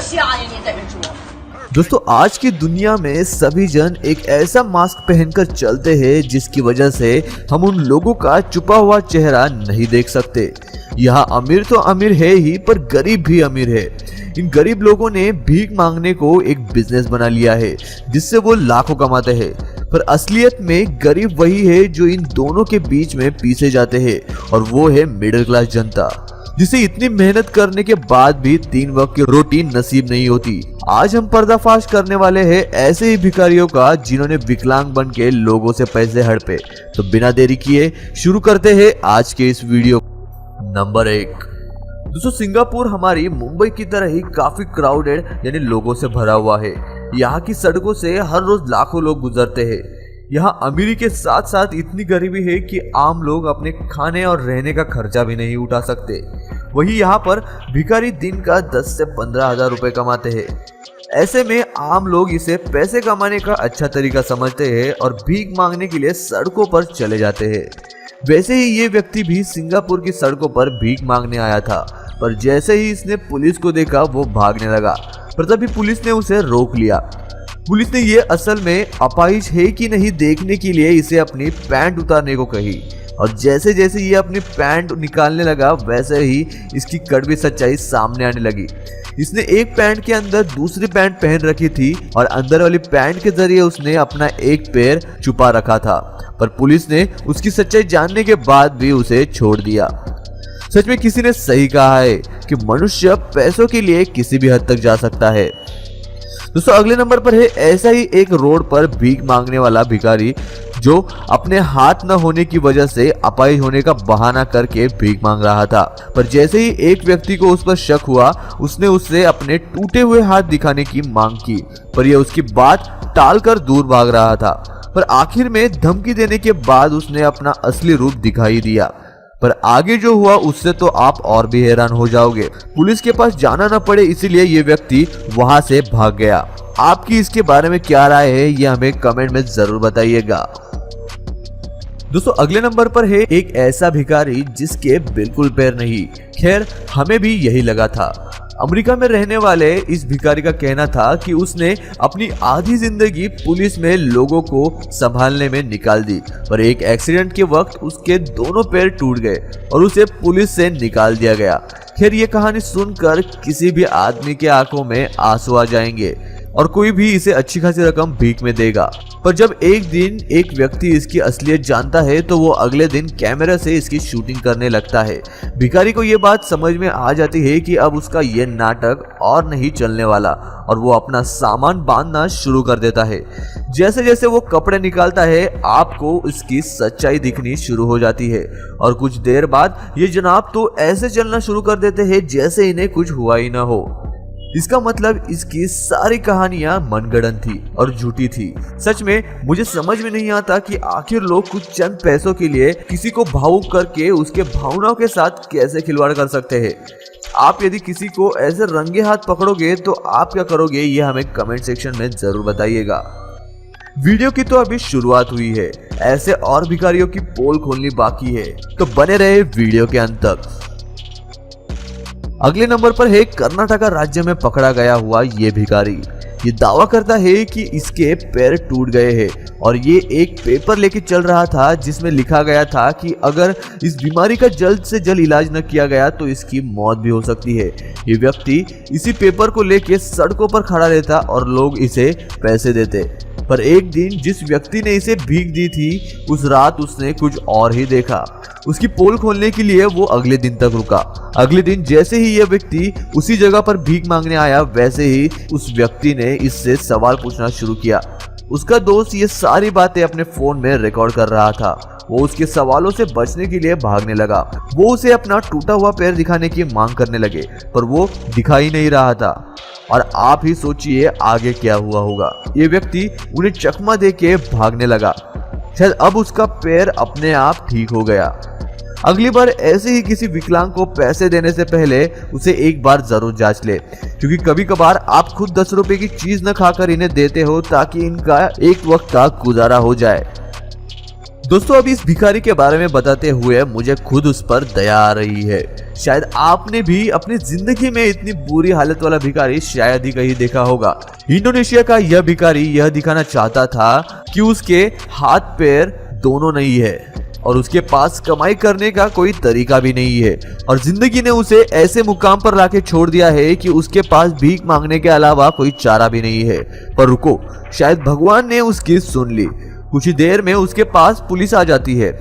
瞎呀！你在这说。 दोस्तों आज की दुनिया में सभी जन एक ऐसा मास्क पहनकर चलते हैं जिसकी वजह से हम उन लोगों का छुपा हुआ चेहरा नहीं देख सकते। यहाँ अमीर तो अमीर है ही पर गरीब भी अमीर है। इन गरीब लोगों ने भीख मांगने को एक बिजनेस बना लिया है जिससे वो लाखों कमाते हैं। पर असलियत में गरीब वही है जो इन दोनों के बीच में पीसे जाते हैं और वो है मिडिल क्लास जनता, जिसे इतनी मेहनत करने के बाद भी 3 वक्त की रोटी नसीब नहीं होती। आज हम पर्दाफाश करने वाले हैं ऐसे ही भिखारियों का जिन्होंने विकलांग बन के लोगों से पैसे हड़पे। तो बिना देरी किए शुरू करते हैं आज के इस वीडियो। नंबर 1। दोस्तों सिंगापुर हमारी मुंबई की तरह ही काफी क्राउडेड यानी लोगों से भरा हुआ है। यहाँ की सड़कों से हर रोज लाखों लोग गुजरते हैं। यहाँ अमीरी के साथ साथ इतनी गरीबी है कि आम लोग अपने खाने और रहने का खर्चा भी नहीं उठा सकते। वही यहाँ पर भिखारी दिन का 10 से 15 हजार रुपए कमाते हैं। ऐसे में आम लोग इसे पैसे कमाने का अच्छा तरीका समझते हैं और भीख मांगने के लिए सड़कों पर चले जाते हैं। वैसे ही ये व्यक्ति भी सिंगापुर की सड़कों पर भीख मांगने आया था, पर जैसे ही इसने पुलिस को देखा वो भागने लगा, पर तभी पुलिस ने उसे रोक लिया। पुलिस ने ये असल में अपाहिज है कि नहीं देखने के लिए इसे अपनी पैंट उतारने को कही, और जैसे जैसे ये अपनी पैंट निकालने लगा वैसे ही इसकी कड़वी सच्चाई सामने आने लगी। इसने एक पैंट के अंदर दूसरी पैंट पहन रखी थी और अंदर वाली पैंट के जरिए उसने अपना एक पैर छुपा रखा था, पर पुलिस ने उसकी सच्चाई जानने के बाद भी उसे छोड़ दिया। सच में किसी ने सही कहा है कि मनुष्य पैसों के लिए किसी भी हद तक जा सकता है। दोस्तों अगले नंबर पर है ऐसा ही एक रोड पर भीख मांगने वाला भिखारी जो अपने हाथ न होने की वजह से अपाहिज होने का बहाना करके भीख मांग रहा था, पर जैसे ही एक व्यक्ति को उस पर शक हुआ उसने उससे अपने टूटे हुए हाथ दिखाने की मांग की, पर यह उसकी बात टालकर दूर भाग रहा था। पर आखिर में धमकी देने के बाद उसने अपना असली रूप दिखाई दिया। पर आगे जो हुआ उससे तो आप और भी हैरान हो जाओगे। पुलिस के पास जाना न पड़े इसीलिए ये व्यक्ति वहां से भाग गया। आपकी इसके बारे में क्या राय है ये हमें कमेंट में जरूर बताइएगा। दोस्तों अगले नंबर पर है एक ऐसा भिखारी जिसके बिल्कुल पैर नहीं। खैर हमें भी यही लगा था। अमेरिका में रहने वाले इस भिखारी का कहना था कि उसने अपनी आधी जिंदगी पुलिस में लोगों को संभालने में निकाल दी, पर एक एक्सीडेंट के वक्त उसके दोनों पैर टूट गए और उसे पुलिस से निकाल दिया गया। खैर ये कहानी सुनकर किसी भी आदमी के आंखों में आंसू आ जाएंगे और कोई भी इसे अच्छी खासी रकम भीख में देगा। पर जब एक दिन एक व्यक्ति इसकी असलियत जानता है तो वो अगले दिन कैमरा से इसकी शूटिंग करने लगता है। भिखारी को ये बात समझ में आ जाती है कि अब उसका ये नाटक और नहीं चलने वाला और वो अपना सामान बांधना शुरू कर देता है। जैसे जैसे वो कपड़े निकालता है आपको इसकी सच्चाई दिखनी शुरू हो जाती है और कुछ देर बाद ये जनाब तो ऐसे चलना शुरू कर देते हैं जैसे इन्हें कुछ हुआ ही ना हो। इसका मतलब इसकी सारी कहानियां मनगढ़ंत थी और झूठी थी। सच में मुझे समझ में नहीं आता कि आखिर लोग कुछ चंद पैसों के लिए किसी को भावुक करके उसके भावनाओं के साथ कैसे खिलवाड़ कर सकते हैं। आप यदि किसी को ऐसे रंगे हाथ पकड़ोगे तो आप क्या करोगे ये हमें कमेंट सेक्शन में जरूर बताइएगा। वीडियो की तो अभी शुरुआत हुई है, ऐसे और भिखारियों की पोल खोलनी बाकी है, तो बने रहे वीडियो के अंत तक। अगले नंबर पर है कर्नाटक राज्य में पकड़ा गया हुआ ये भिखारी। ये दावा करता है कि इसके पैर टूट गए हैं और ये एक पेपर लेके चल रहा था जिसमें लिखा गया था कि अगर इस बीमारी का जल्द से जल्द इलाज न किया गया तो इसकी मौत भी हो सकती है। ये व्यक्ति इसी पेपर को लेके सड़कों पर खड़ा रहता और लोग इसे पैसे देते। पर एक दिन जिस व्यक्ति ने इसे भीख दी थी उस रात उसने कुछ और ही देखा। उसकी पोल खोलने के लिए वो अगले दिन तक रुका। अगले दिन जैसे ही यह व्यक्ति उसी जगह पर भीख मांगने आया वैसे ही उस व्यक्ति ने इससे सवाल पूछना शुरू किया। उसका दोस्त ये सारी बातें अपने फोन में रिकॉर्ड कर रहा था। वो उसके सवालों से बचने के लिए भागने लगा। वो उसे अपना टूटा हुआ पैर दिखाने की मांग करने लगे पर वो दिखा ही नहीं रहा था। और आप ही सोचिए आगे क्या हुआ होगा। ये व्यक्ति उन्हें चकमा दे के भागने लगा। शायद अब उसका पैर अपने आप ठीक हो गया। अगली बार ऐसे ही किसी विकलांग को पैसे देने से पहले उसे एक बार जरूर जांच ले, क्योंकि कभी कभार आप खुद 10 रुपए की चीज न खाकर इन्हें देते हो ताकि इनका एक वक्त का गुजारा हो जाए। दोस्तों अभी इस भिखारी के बारे में बताते हुए मुझे खुद उस पर दया आ रही है। शायद आपने भी अपनी जिंदगी में इतनी बुरी हालत वाला भिखारी शायद ही कहीं देखा होगा। इंडोनेशिया का यह भिखारी यह दिखाना चाहता था कि उसके हाथ पैर दोनों नहीं है और उसके पास कमाई करने का कोई तरीका भी नहीं है, और जिंदगी ने उसे ऐसे मुकाम पर लाके छोड़ दिया है कि उसके पास भीख मांगने के अलावा कोई चारा भी नहीं है। पर रुको, शायद भगवान ने उसकी सुन ली। कुछ ही देर में उसके पास पुलिस आ जाती है,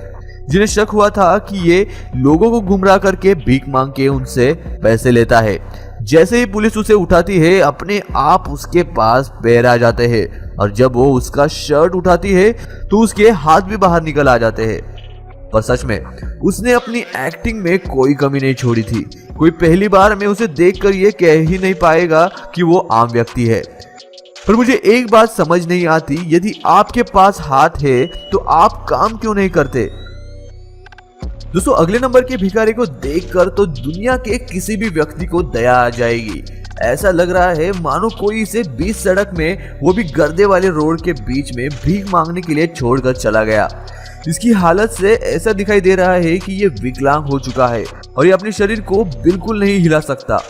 जिन्हें शक हुआ था कि ये लोगों को गुमराह करके भीख मांग के उनसे पैसे लेता है। जैसे ही पुलिस उसे उठाती है, अपने आप उसके पास पैर आ जाते हैं, और जब वो उसका शर्ट उठाती है तो उसके हाथ भी बाहर निकल आ जाते हैं। पर सच में उसने अपनी एक्टिंग में कोई कमी नहीं छोड़ी थी। कोई पहली बार में उसे देखकर ये कह ही नहीं पाएगा कि वो आम व्यक्ति है। पर मुझे एक बात समझ नहीं आती, यदि आपके पास हाथ है तो आप काम क्यों नहीं करते? दोस्तों, अगले नंबर के भिखारी को देखकर तो दुनिया के किसी भी व्यक्ति को दया आ जाएगी। ऐसा लग रहा है मानो कोई इसे बीच सड़क में, वो भी गर्दे वाले रोड के बीच में भीख मांगने के लिए छोड़कर चला गया। इसकी हालत से ऐसा दिखाई दे रहा है कि ये विकलांग हो चुका है और ये अपने शरीर को बिल्कुल नहीं हिला सकता।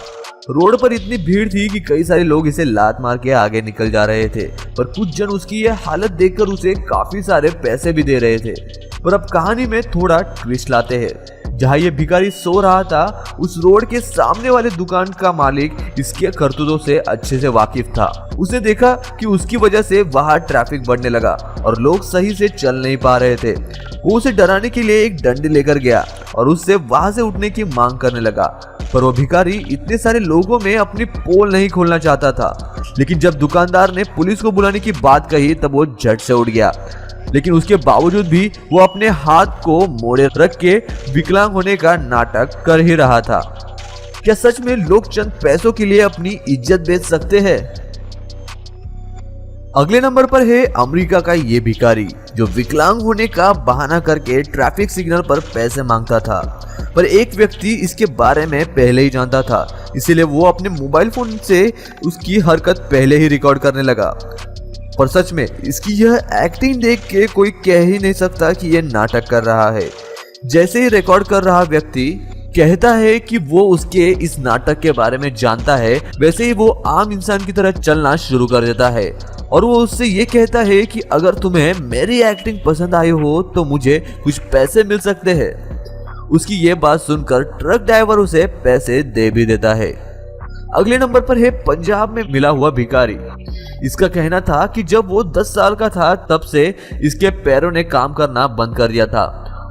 रोड पर इतनी भीड़ थी कि कई सारे लोग इसे लात मार के आगे निकल जा रहे थे, पर कुछ जन उसकी यह हालत देखकर उसे काफी सारे पैसे भी दे रहे थे। पर अब कहानी में थोड़ा ट्विस्ट लाते हैं। जहाँ ये भिखारी सो रहा था, उस रोड के सामने वाले दुकान का मालिक इसके करतूतों से अच्छे से वाकिफ था। उसने देखा कि उसकी वजह से वहाँ ट्रैफिक बढ़ने लगा और लोग सही से चल नहीं पा रहे थे। वो उसे डराने के लिए एक डंडे लेकर गया और उससे वहां से उठने की मांग करने लगा। पर वो भिखारी इतने सारे लोगों में अपनी पोल नहीं खोलना चाहता था। लेकिन जब दुकानदार ने पुलिस को बुलाने की बात कही, तब वो झट से उठ गया। लेकिन उसके बावजूद भी वो अपने हाथ को मोड़े रख के विकलांग होने का नाटक कर ही रहा था। क्या सच में लोग चंद पैसों के लिए अपनी इज्जत बेच सकते हैं? अगले नंबर पर है अमेरिका का ये भिखारी, जो विकलांग होने का बहाना करके ट्रैफिक सिग्नल पर पैसे मांगता था। पर एक व्यक्ति इसके बारे में पहले ही जानता था, इसीलिए वो अपने मोबाइल फोन से उसकी हरकत पहले ही रिकॉर्ड करने लगा। पर सच में इसकी यह एक्टिंग देख के कोई कह ही नहीं सकता कि यह नाटक कर रहा है। जैसे ही रिकॉर्ड कर रहा व्यक्ति कहता है कि वो उसके इस नाटक के बारे में जानता है, वैसे ही वो आम इंसान की तरह चलना शुरू कर देता है और वो उससे ये कहता है कि अगर तुम्हें मेरी एक्टिंग पसंद आई हो तो मुझे कुछ पैसे मिल सकते हैं। उसकी ये बात सुनकर ट्रक ड्राइवर उसे पैसे दे भी देता है। अगले नंबर पर है पंजाब में मिला हुआ भिखारी। इसका कहना था कि जब वो 10 साल का था, तब से इसके पैरों ने काम करना बंद कर दिया था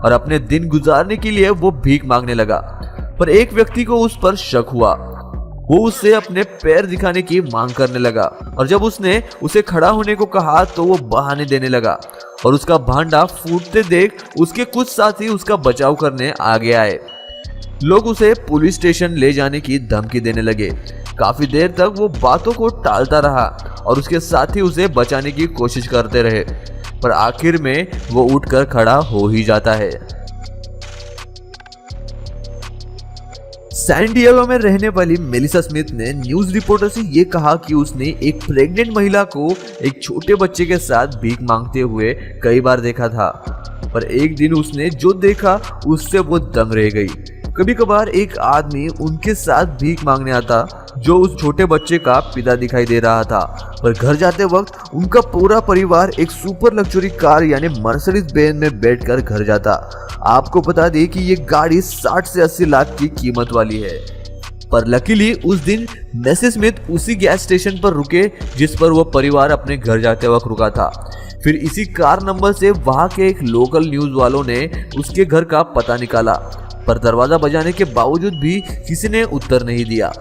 और अपने दिन गुजारने के लिए वो भीख मांगने लगा। पर एक व्यक्ति को उस पर शक हुआ। वो उससे अपने पैर दिखाने की मांग करने लगा और जब उसने उसे खड़ा होने को कहा तो वो बहाने देने लगा और उसका भांडा फूटते देख उसके कुछ साथी उसका बचाव करने आगे आए। लोग उसे पुलिस स्टेशन ले जाने की धमकी देने लगे। काफी देर तक वो बातों को टालता रहा और उसके साथी उसे बचाने की कोशिश करते रहे, पर आखिर में वो उठकर खड़ा हो ही जाता है। सैन डिएगो में रहने वाली मेलिसा स्मिथ ने न्यूज रिपोर्टर से ये कहा कि उसने एक प्रेग्नेंट महिला को एक छोटे बच्चे के साथ भीख मांगते हुए कई बार देखा था, पर एक दिन उसने जो देखा उससे वो दंग रह गई। कभी कभार एक आदमी उनके साथ भीख मांगने आता जो उस छोटे बच्चे का पिता दिखाई दे रहा था, पर घर जाते वक्त उनका पूरा परिवार एक सुपर लग्जरी कार यानी मर्सिडीज बेंज में बैठकर घर जाता। आपको बता दें कि ये गाड़ी 60 से 80 लाख की कीमत वाली है। पर लकीली उस दिन मिसेस स्मिथ उसी गैस स्टेशन पर रुके जिस पर वो परिवार अपने घर जाते वक्त रुका था। फिर इसी कार नंबर से वहां के एक लोकल न्यूज वालों ने उसके घर का पता निकाला, पर दरवाजा बजाने के बावजूद भी किसी ने उत्तर नहीं दिया।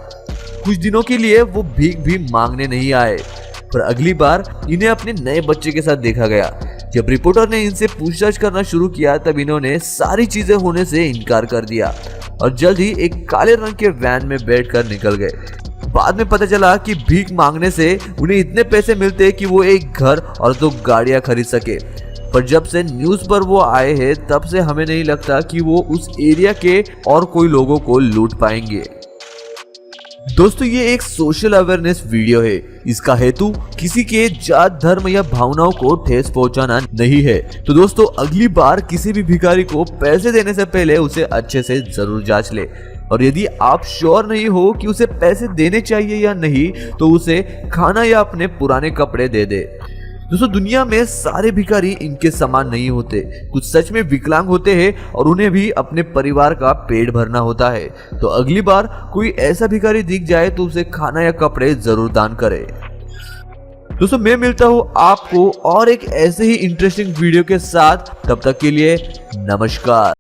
कुछ दिनों के लिए वो भीख भी मांगने नहीं आए, पर अगली बार इन्हें अपने नए बच्चे के साथ देखा गया। जब रिपोर्टर ने इनसे पूछताछ करना शुरू किया तब इन्होंने सारी चीजें होने से इनकार कर दिया और जल्द ही एक काले रंग के वैन में बैठकर निकल गए। बाद में पता चला कि भीख मांगने से उन्हें इतने पैसे मिलते कि वो एक घर और 2 गाड़ियां खरीद सके। पर जब से न्यूज पर वो आए हैं तब से हमें नहीं लगता कि वो उस एरिया के और कोई लोगों को लूट पाएंगे। दोस्तों, ये एक सोशल अवेयरनेस वीडियो है। इसका हेतु किसी के जात, धर्म या भावनाओं को ठेस पहुंचाना नहीं है। तो दोस्तों, अगली बार किसी भी भिखारी को पैसे देने से पहले उसे अच्छे से जरूर जांच ले। और यदि आप श्योर नहीं हो कि उसे पैसे देने चाहिए या नहीं, तो उसे खाना या अपने पुराने कपड़े दे दे। दोस्तों, दुनिया में सारे भिखारी इनके समान नहीं होते। कुछ सच में विकलांग होते हैं और उन्हें भी अपने परिवार का पेट भरना होता है। तो अगली बार कोई ऐसा भिखारी दिख जाए तो उसे खाना या कपड़े जरूर दान करें। दोस्तों, मैं मिलता हूँ आपको और एक ऐसे ही इंटरेस्टिंग वीडियो के साथ। तब तक के लिए नमस्कार।